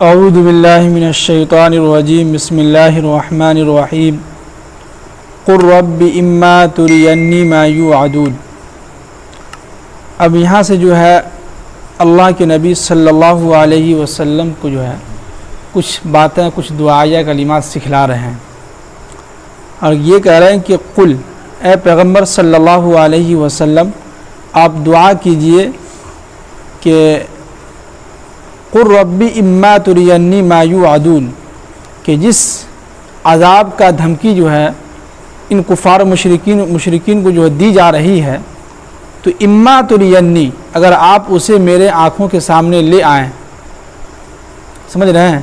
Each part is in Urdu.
اعوذ باللہ من الشیطان الرجیم بسم اللہ الرحمن الرحیم قل رب اما ترینی ما یوعدون۔ اب یہاں سے جو ہے اللہ کے نبی صلی اللہ علیہ وسلم کو جو ہے کچھ باتیں، کچھ دعائیہ کلمات سکھلا رہے ہیں، اور یہ کہہ رہے ہیں کہ قل، اے پیغمبر صلی اللہ علیہ وسلم آپ دعا کیجئے کہ قل رب اما ترینی ما یوعدون، کہ جس عذاب کا دھمکی جو ہے ان کفار مشرکین کو جو ہے دی جا رہی ہے، تو اما ترینی، اگر آپ اسے میرے آنکھوں کے سامنے لے آئیں، سمجھ رہے ہیں،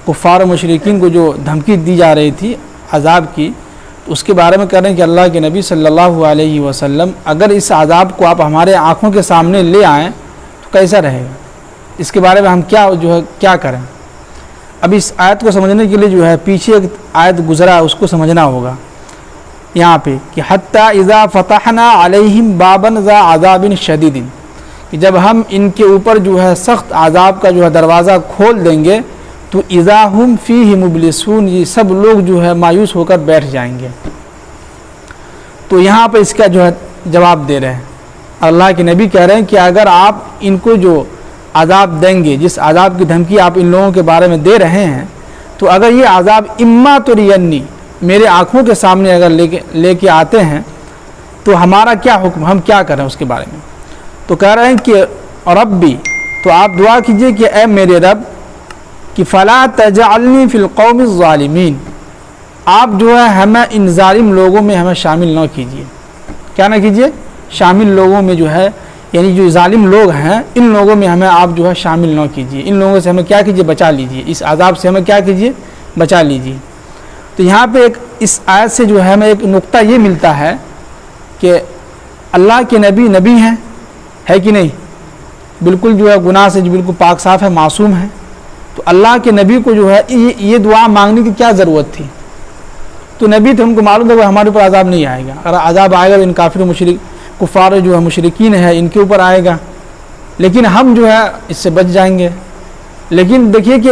کفار مشرکین کو جو دھمکی دی جا رہی تھی عذاب کی، تو اس کے بارے میں کہہ رہے ہیں کہ اللہ کے نبی صلی اللہ علیہ وسلم اگر اس عذاب کو آپ ہمارے آنکھوں کے سامنے لے آئیں تو کیسا رہے گا، اس کے بارے میں ہم کیا کریں۔ اب اس آیت کو سمجھنے کے لیے جو ہے پیچھے ایک آیت گزرا ہے، اس کو سمجھنا ہوگا یہاں پہ کہ حتی اذا فتحنا علیہم بابا ذا عذاب شدید، کہ جب ہم ان کے اوپر جو ہے سخت عذاب کا جو ہے دروازہ کھول دیں گے تو اذا ہم فیہ مبلسون، یہ سب لوگ جو ہے مایوس ہو کر بیٹھ جائیں گے۔ تو یہاں پہ اس کا جو ہے جواب دے رہے ہیں، اللہ کے نبی کہہ رہے ہیں کہ اگر آپ ان کو جو عذاب دیں گے، جس عذاب کی دھمکی آپ ان لوگوں کے بارے میں دے رہے ہیں، تو اگر یہ عذاب اما ترینی، میرے آنکھوں کے سامنے اگر لے کے آتے ہیں تو ہمارا کیا حکم، ہم کیا کریں اس کے بارے میں۔ تو کہہ رہے ہیں کہ ربی، تو آپ دعا کیجئے کہ اے میرے رب، کہ فلا تجعلنی فی القوم الظالمین، آپ جو ہے ہمیں ان ظالم لوگوں میں ہمیں شامل نہ کیجئے۔ کیا نہ کیجئے؟ شامل لوگوں میں جو ہے، یعنی جو ظالم لوگ ہیں ان لوگوں میں ہمیں آپ جو ہے شامل نہ کیجئے، ان لوگوں سے ہمیں کیا کیجئے، بچا لیجئے، اس عذاب سے ہمیں کیا کیجئے، بچا لیجئے۔ تو یہاں پہ اس آیت سے جو ہے ہمیں ایک نقطہ یہ ملتا ہے کہ اللہ کے نبی نبی ہیں، ہے کہ نہیں، بالکل جو ہے گناہ سے جو بالکل پاک صاف ہے، معصوم ہے، تو اللہ کے نبی کو جو ہے یہ دعا مانگنے کی کیا ضرورت تھی؟ تو نبی تھے، ان کو معلوم تھا کہ ہمارے اوپر عذاب نہیں آئے گا، اگر عذاب آئے گا تو ان کافر کفار جو ہے مشرکین ہے ان کے اوپر آئے گا، لیکن ہم جو ہے اس سے بچ جائیں گے۔ لیکن دیکھیے کہ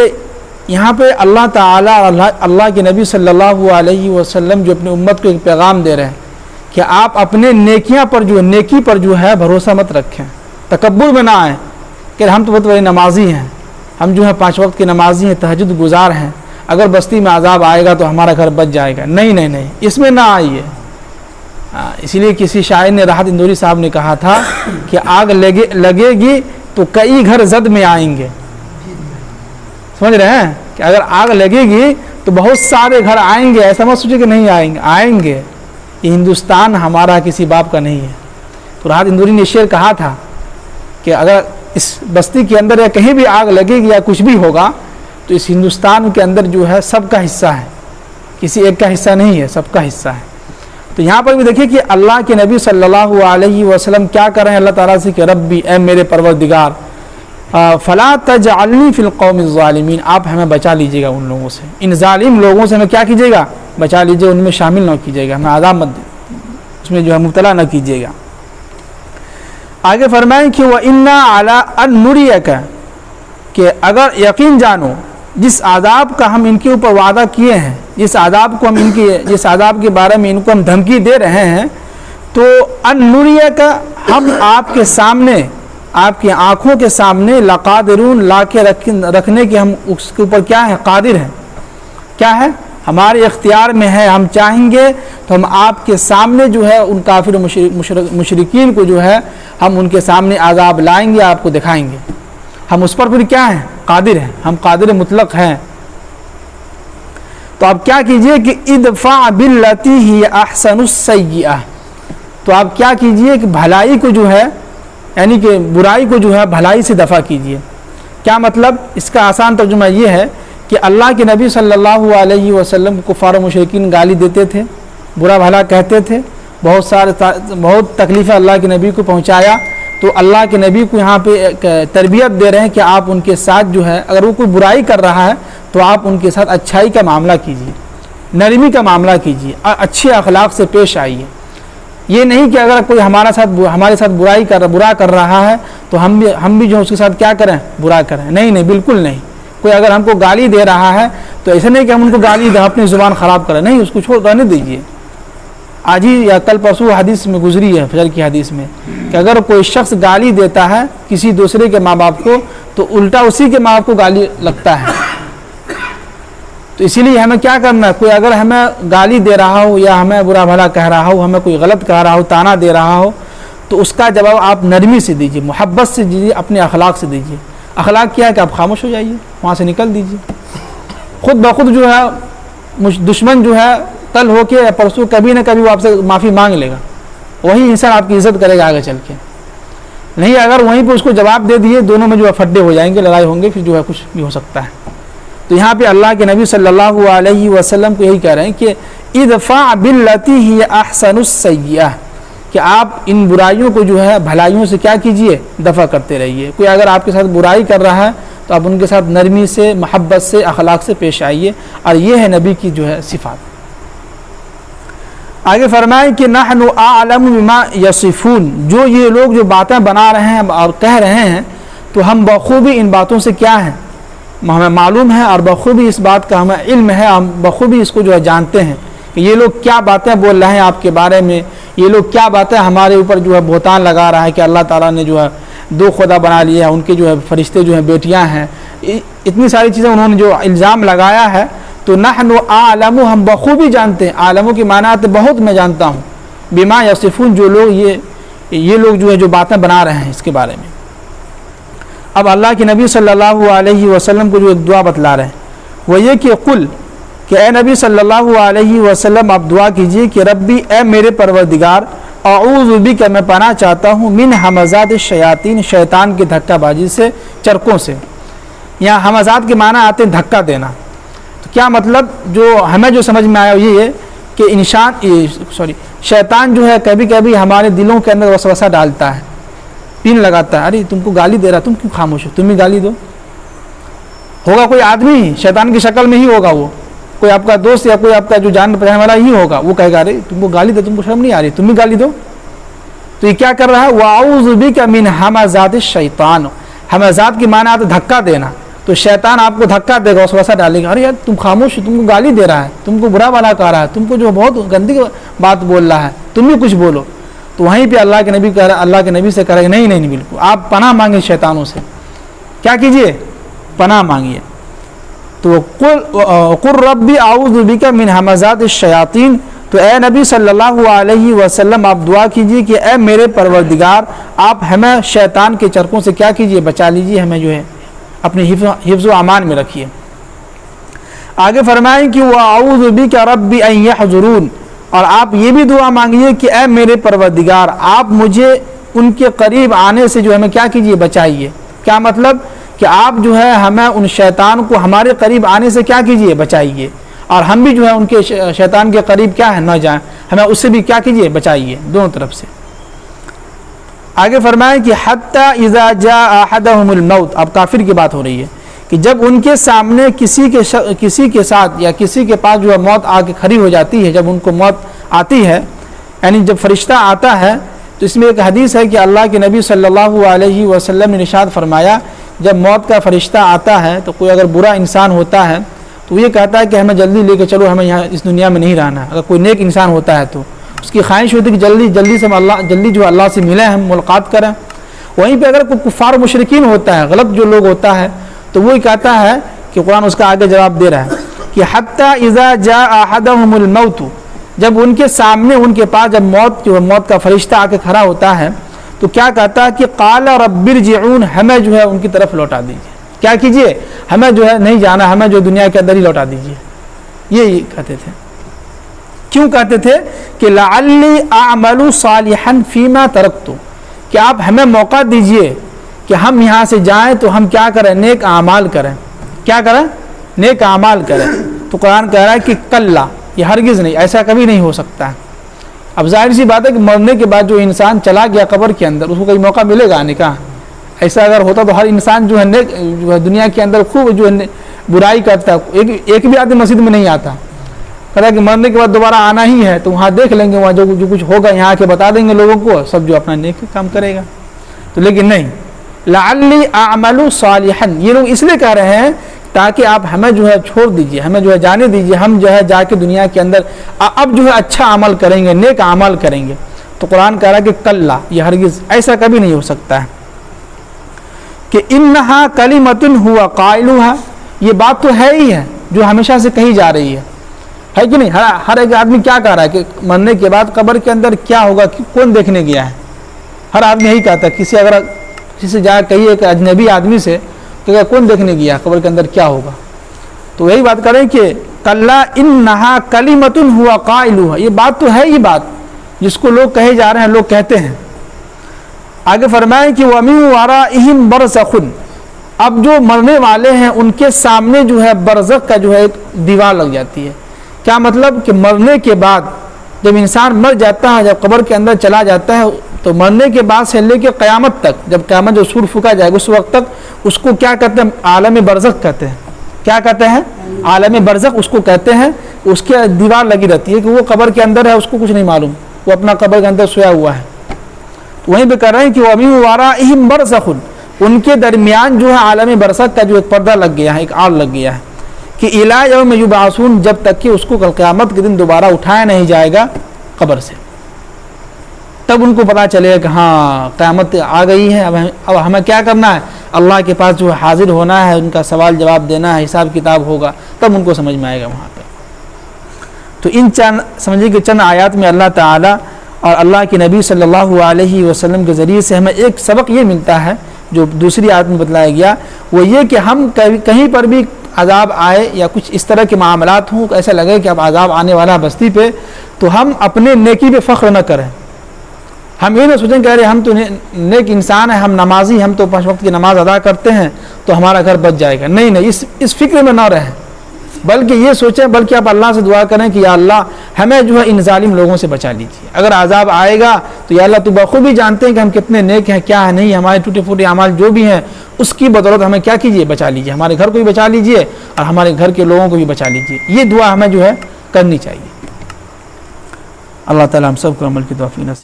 یہاں پہ اللہ تعالیٰ اللہ کے نبی صلی اللہ علیہ وسلم جو اپنی امت کو ایک پیغام دے رہے ہیں کہ آپ اپنے نیکی پر جو ہے بھروسہ مت رکھیں، تکبر میں نہ آئیں کہ ہم تو بہت بڑے نمازی ہیں، ہم جو ہے 5 وقت کے نمازی ہیں، تہجد گزار ہیں، اگر بستی میں عذاب آئے گا تو ہمارا گھر بچ جائے گا۔ نہیں، اس میں نہ آئیے۔ اسی لیے کسی شاعر نے، راحت اندوری صاحب نے کہا تھا کہ آگ لگے گی تو کئی گھر زد میں آئیں گے۔ سمجھ رہے ہیں کہ اگر آگ لگے گی تو بہت سارے گھر آئیں گے، ایسا مت سوچے کہ نہیں آئیں گے۔ یہ ہندوستان ہمارا کسی باپ کا نہیں ہے۔ تو راحت اندوری نے شعر کہا تھا کہ اگر اس بستی کے اندر یا کہیں بھی آگ لگے گی یا کچھ بھی ہوگا تو اس ہندوستان کے اندر جو ہے سب کا حصہ ہے، کسی ایک کا حصہ نہیں ہے، سب کا حصہ ہے۔ تو یہاں پر بھی دیکھیے کہ اللہ کے نبی صلی اللہ علیہ وسلم کیا کر رہے ہیں اللہ تعالیٰ سے کہ ربی، اے میرے پروردگار، فلا تجعلنی فی القوم الظالمین، آپ ہمیں بچا لیجیے گا ان لوگوں سے، ان ظالم لوگوں سے ہمیں کیا کیجیے گا، بچا لیجیے، ان میں شامل نہ کیجیے گا، ہمیں عذاب مت اس میں جو ہے مبتلا نہ کیجیے گا۔ آگے فرمائیں کہ وَإِنَّا عَلَىٰ أَن نُرِيَكَ، کہ اگر یقین جانو جس عذاب کا ہم ان کے اوپر وعدہ کیے ہیں، جس عذاب کے بارے میں ان کو ہم دھمکی دے رہے ہیں، تو ان نُرِيَكَ، ہم آپ کے سامنے، آپ کی آنکھوں کے سامنے لقادرون، لا کے رکھنے کے ہم اس کے اوپر کیا ہے، قادر ہیں۔ کیا ہے؟ ہمارے اختیار میں ہے، ہم چاہیں گے تو ہم آپ کے سامنے جو ہے ان کافر مشرکین کو جو ہے ہم ان کے سامنے عذاب لائیں گے، آپ کو دکھائیں گے، ہم اس پر پھر کیا ہیں، قادر ہیں، ہم قادر مطلق ہیں۔ تو آپ کیا کیجئے کہ ادفع باللتی ہی احسن السیئہ، تو آپ کیا کیجئے کہ بھلائی کو جو ہے، یعنی کہ برائی کو جو ہے بھلائی سے دفع کیجئے۔ کیا مطلب؟ اس کا آسان ترجمہ یہ ہے کہ اللہ کے نبی صلی اللہ علیہ وسلم کفار و مشرکین گالی دیتے تھے، برا بھلا کہتے تھے، بہت تکلیفیں اللہ کے نبی کو پہنچایا، تو اللہ کے نبی کو یہاں پہ تربیت دے رہے ہیں کہ آپ ان کے ساتھ جو ہے، اگر وہ کوئی برائی کر رہا ہے تو آپ ان کے ساتھ اچھائی کا معاملہ کیجیے، نرمی کا معاملہ کیجیے، اچھے اخلاق سے پیش آئیے۔ یہ نہیں کہ اگر کوئی ہمارے ساتھ برا کر رہا ہے تو ہم بھی جو اس کے ساتھ کیا کریں، برا کریں، نہیں، بالکل نہیں۔ کوئی اگر ہم کو گالی دے رہا ہے تو ایسا نہیں کہ ہم ان کو گالی دیں اپنی زبان خراب کریں، نہیں، اس کو چھوڑ رہنے دیجیے. آج ہی یا کل پرسوں حدیث میں گزری ہے، فجر کی حدیث میں، کہ اگر کوئی شخص گالی دیتا ہے کسی دوسرے کے ماں باپ کو تو الٹا اسی کے ماں باپ کو گالی لگتا ہے. تو اسی لیے ہمیں کیا کرنا ہے، کوئی اگر ہمیں گالی دے رہا ہو یا ہمیں برا بھلا کہہ رہا ہو، ہمیں کوئی غلط کہہ رہا ہو، تانا دے رہا ہو، تو اس کا جواب آپ نرمی سے دیجیے، محبت سے دیجیے، اپنے اخلاق سے دیجیے. اخلاق کیا ہے کہ آپ خاموش ہو جائیے، وہاں سے نکل دیجیے. خود بخود جو ہے دشمن جو ہے کل ہو کے یا پرسوں کبھی نہ کبھی وہ آپ سے معافی مانگ لے گا، وہی انسان آپ کی عزت کرے گا آگے چل کے. نہیں اگر وہیں پہ اس کو جواب دے دیے، دونوں میں جو ہے پھڈے ہو جائیں گے، لڑائی ہوں گے، پھر جو ہے کچھ بھی ہو سکتا ہے. تو یہاں پہ اللہ کے نبی صلی اللہ علیہ وسلم کو یہی کہہ رہے ہیں کہ ادفع باللتی ہی احسن السیئہ، کہ آپ ان برائیوں کو جو ہے بھلائیوں سے کیا کیجئے، دفع کرتے رہیے. کوئی اگر آپ کے ساتھ برائی کر رہا ہے تو آپ ان کے ساتھ نرمی سے، محبت سے، اخلاق سے پیش آئیے، اور یہ ہے نبی کی جو ہے صفات. آگے فرمائیں کہ نحن اعلم بما یصفون، جو یہ لوگ جو باتیں بنا رہے ہیں اور کہہ رہے ہیں تو ہم بخوبی ان باتوں سے کیا ہیں، ہمیں معلوم ہے، اور بخوبی اس بات کا ہمیں علم ہے، ہم بخوبی اس کو جو ہے جانتے ہیں کہ یہ لوگ کیا باتیں بول رہے ہیں آپ کے بارے میں، یہ لوگ کیا باتیں ہمارے اوپر جو ہے بہتان لگا رہا ہے کہ اللہ تعالیٰ نے جو ہے دو خدا بنا لیا ہے، ان کے جو ہے فرشتے جو ہیں بیٹیاں ہیں، اتنی ساری چیزیں انہوں نے جو الزام لگایا ہے. تو نحن اعلم، ہم بخوبی جانتے ہیں، عالموں کی معنی آتے بہت میں جانتا ہوں، بما یصفون، جو لوگ یہ لوگ جو ہے جو باتیں بنا رہے ہیں اس کے بارے میں. اب اللہ کے نبی صلی اللہ علیہ وسلم کو جو ایک دعا بتلا رہے ہیں وہ یہ کہ قل، کہ اے نبی صلی اللہ علیہ وسلم آپ دعا کیجئے کہ ربی، اے میرے پروردگار، اعوذ بک، میں پناہ چاہتا ہوں، من ہمزات الشیاطین، شیطان کی دھکا بازی سے، چرکوں سے. یہاں ہمزات کے معنی آتے ہیں دھکا دینا. تو کیا مطلب، جو ہمیں جو سمجھ میں آیا یہ ہے کہ شیطان جو ہے کبھی کبھی ہمارے دلوں کے اندر وسوسہ ڈالتا ہے، پین لگاتا ہے، ارے تم کو گالی دے رہا، تم کیوں خاموش ہو، تم ہی گالی دو. ہوگا کوئی آدمی شیطان کی شکل میں ہی ہوگا، وہ کوئی آپ کا دوست یا کوئی آپ کا جو جان پہچان والا ہی ہوگا، وہ کہے گا ارے تم کو گالی دے، تم کو شرم نہیں آ رہی، تم ہی گالی دو. تو یہ کیا کر رہا ہے، وَأَعُوذُ بِكَ مِنْ ہَمَزَاتِ الشَّيْطَانِ، ہمزات کی معنی آتا دھکا دینا. تو شیطان آپ کو دھکا دے گا، وسوسہ ڈالے گا، ارے یار تم خاموش، تم کو گالی دے رہا ہے، تم کو برا بھلا کہہ رہا ہے، تم کو جو بہت گندی بات بول رہا ہے، تم بھی کچھ بولو. تو وہیں پہ اللہ کے نبی کہہ رہا ہے، اللہ کے نبی سے کہہ رہا ہے نہیں بالکل، آپ پناہ مانگیں شیطانوں سے. کیا کیجئے، پناہ مانگیے. تو قل ربی اعوذ بک من ہمزات الشیاطین، تو اے نبی صلی اللہ علیہ وسلم آپ دعا کیجئے کہ اے میرے پروردگار، آپ ہمیں شیطان کے چرکوں سے کیا کیجئے، بچا لیجئے، ہمیں جو ہے اپنے حفظ و امان میں رکھیے. آگے فرمائیں کہ وَأَعُوذُ بِكَ رَبِّ أَن يَحْضُرُونَ، اور آپ یہ بھی دعا مانگیے کہ اے میرے پروردگار، آپ مجھے ان کے قریب آنے سے جو ہمیں کیا کیجئے، بچائیے. کیا مطلب، کہ آپ جو ہے ہمیں ان شیطان کو ہمارے قریب آنے سے کیا کیجئے، بچائیے، اور ہم بھی جو ہے ان کے شیطان کے قریب کیا ہے، نہ جائیں، ہمیں اس سے بھی کیا کیجئے، بچائیے، دونوں طرف سے. آگے فرمائیں کہ حتی اذا جاء احدهم الموت، اب کافر کی بات ہو رہی ہے کہ جب ان کے سامنے کسی کے ساتھ یا کسی کے پاس جو ہے موت آ کے کھڑی ہو جاتی ہے، جب ان کو موت آتی ہے، یعنی جب فرشتہ آتا ہے. تو اس میں ایک حدیث ہے کہ اللہ کے نبی صلی اللہ علیہ وسلم نے ارشاد فرمایا، جب موت کا فرشتہ آتا ہے تو کوئی اگر برا انسان ہوتا ہے تو وہ یہ کہتا ہے کہ ہمیں جلدی لے کے چلو، ہمیں یہاں اس دنیا میں نہیں رہنا. اگر کوئی نیک انسان ہوتا ہے تو اس کی خواہش ہوتی ہے کہ جلدی سے جلدی جو اللہ سے ملیں، ہم ملاقات کریں. وہیں پہ اگر کوئی کفار و مشرکین ہوتا ہے، غلط جو لوگ ہوتا ہے، تو وہی کہتا ہے کہ قرآن اس کا آگے جواب دے رہا ہے کہ حتی اذا جاء احدهم الموت، جب ان کے سامنے، ان کے پاس جب موت کا فرشتہ آ کے کھڑا ہوتا ہے تو کیا کہتا ہے کہ قال رب ارجعون، ہمیں جو ہے ان کی طرف لوٹا دیجیے. کیا کیجیے، ہمیں جو ہے نہیں جانا، ہمیں جو دنیا کے اندر ہی لوٹا دیجیے. یہ کہتے تھے. کیوں کہتے تھے کہ لعلی اعمل صالحا فیما ترکت، کہ آپ ہمیں موقع دیجئے کہ ہم یہاں سے جائیں تو ہم کیا کریں، نیک اعمال کریں. کیا کریں، نیک اعمال کریں. تو قرآن کہہ رہا ہے کہ کلا، یہ ہرگز نہیں، ایسا کبھی نہیں ہو سکتا ہے. اب ظاہر سی بات ہے کہ مرنے کے بعد جو انسان چلا گیا قبر کے اندر، اس کو کوئی موقع ملے گا آنے کا. ایسا اگر ہوتا تو ہر انسان جو ہے دنیا کے اندر خوب جو ہے برائی کرتا ہے، ایک بھی آدمی مسجد میں نہیں آتا. کہتا کہ مرنے کے بعد دوبارہ آنا ہی ہے تو وہاں دیکھ لیں گے، وہاں جو کچھ ہوگا یہاں کے بتا دیں گے لوگوں کو، سب جو اپنا نیک کام کرے گا. تو لیکن نہیں، لعلی اعمل صالحا، یہ لوگ اس لیے کہہ رہے ہیں تاکہ آپ ہمیں جو ہے چھوڑ دیجئے، ہمیں جو ہے جانے دیجئے، ہم جو ہے جا کے دنیا کے اندر اب جو ہے اچھا عمل کریں گے، نیک عمل کریں گے۔ تو قرآن کہہ رہا ہے کہ کلا، یہ ہرگز ایسا کبھی نہیں ہو سکتا ہے کہ انہا کلمۃ ہوا قائلھا، یہ بات تو ہے ہی ہے جو ہمیشہ سے کہی جا رہی ہے کہ نہیں؟ ہر ایک آدمی کیا کہہ رہا ہے کہ مرنے کے بعد قبر کے اندر کیا ہوگا، کون دیکھنے گیا ہے؟ ہر آدمی یہی کہتا ہے۔ کسی سے جا کہیے کہ اجنبی آدمی سے کہ کون دیکھنے گیا قبر کے اندر کیا ہوگا، تو یہی بات کریں کہ کلا انہا کلمۃ ہوا قائلھا، یہ بات تو ہے ہی بات جس کو لوگ کہے جا رہے ہیں، لوگ کہتے ہیں۔ آگے فرمائیں کہ وَمِن وَرَائِهِمْ بَرْزَخٌ، اب جو مرنے والے ہیں ان کے سامنے جو ہے برزخ کا جو ہے ایک دیوار لگ جاتی ہے۔ کیا مطلب کہ مرنے کے بعد جب انسان مر جاتا ہے، جب قبر کے اندر چلا جاتا ہے، تو مرنے کے بعد سے لے کے قیامت تک، جب قیامت جو سور پھونکا جائے گا اس وقت تک اس کو کیا کہتے ہیں؟ عالم برزخ کہتے ہیں۔ کیا کہتے ہیں؟ عالم برزخ اس کو کہتے ہیں۔ اس کے دیوار لگی رہتی ہے کہ وہ قبر کے اندر ہے، اس کو کچھ نہیں معلوم، وہ اپنا قبر کے اندر سویا ہوا ہے۔ تو وہیں پہ کہہ رہے ہیں کہ وَمِن وَرَائِهِمْ بَرْزَخٌ، ان کے درمیان جو ہے عالم برزخ کا جو ایک پردہ لگ گیا ہے، ایک آڑ لگ گیا ہے کہ اِلَىٰ یَوْمِ یُبْعَثُونَ، جب تک کہ اس کو کل قیامت کے دن دوبارہ اٹھایا نہیں جائے گا قبر سے، تب ان کو پتہ چلے گا کہ ہاں قیامت آ گئی ہے، اب ہمیں کیا کرنا ہے؟ اللہ کے پاس جو حاضر ہونا ہے، ان کا سوال جواب دینا ہے، حساب کتاب ہوگا، تب ان کو سمجھ میں آئے گا وہاں پہ۔ تو ان سمجھے کہ چند آیات میں اللہ تعالیٰ اور اللہ کے نبی صلی اللہ علیہ وسلم کے ذریعے سے ہمیں ایک سبق یہ ملتا ہے جو دوسری آیت میں بتلایا گیا، وہ یہ کہ ہم کہیں پر بھی عذاب آئے یا کچھ اس طرح کے معاملات ہوں، ایسا لگے کہ اب عذاب آنے والا بستی پہ، تو ہم اپنے نیکی پہ فخر نہ کریں۔ ہم یہ نہ سوچیں کہ ارے ہم تو نیک انسان ہیں، ہم نمازی، ہم تو 5 وقت کی نماز ادا کرتے ہیں تو ہمارا گھر بچ جائے گا۔ نہیں، اس فکر میں نہ رہیں، بلکہ یہ سوچیں، بلکہ آپ اللہ سے دعا کریں کہ یا اللہ ہمیں جو ہے ان ظالم لوگوں سے بچا لیجیے۔ اگر عذاب آئے گا تو یا اللہ تو بخوبی جانتے ہیں کہ ہم کتنے نیک ہیں، کیا ہے نہیں، ہمارے ٹوٹے پھوٹے اعمال جو بھی ہیں اس کی بدولت ہمیں کیا کیجیے؟ بچا لیجیے، ہمارے گھر کو بھی بچا لیجیے اور ہمارے گھر کے لوگوں کو بھی بچا لیجیے۔ یہ دعا ہمیں جو ہے کرنی چاہیے۔ اللہ تعالیٰ ہم سب کو عمل کی توفیق نصیب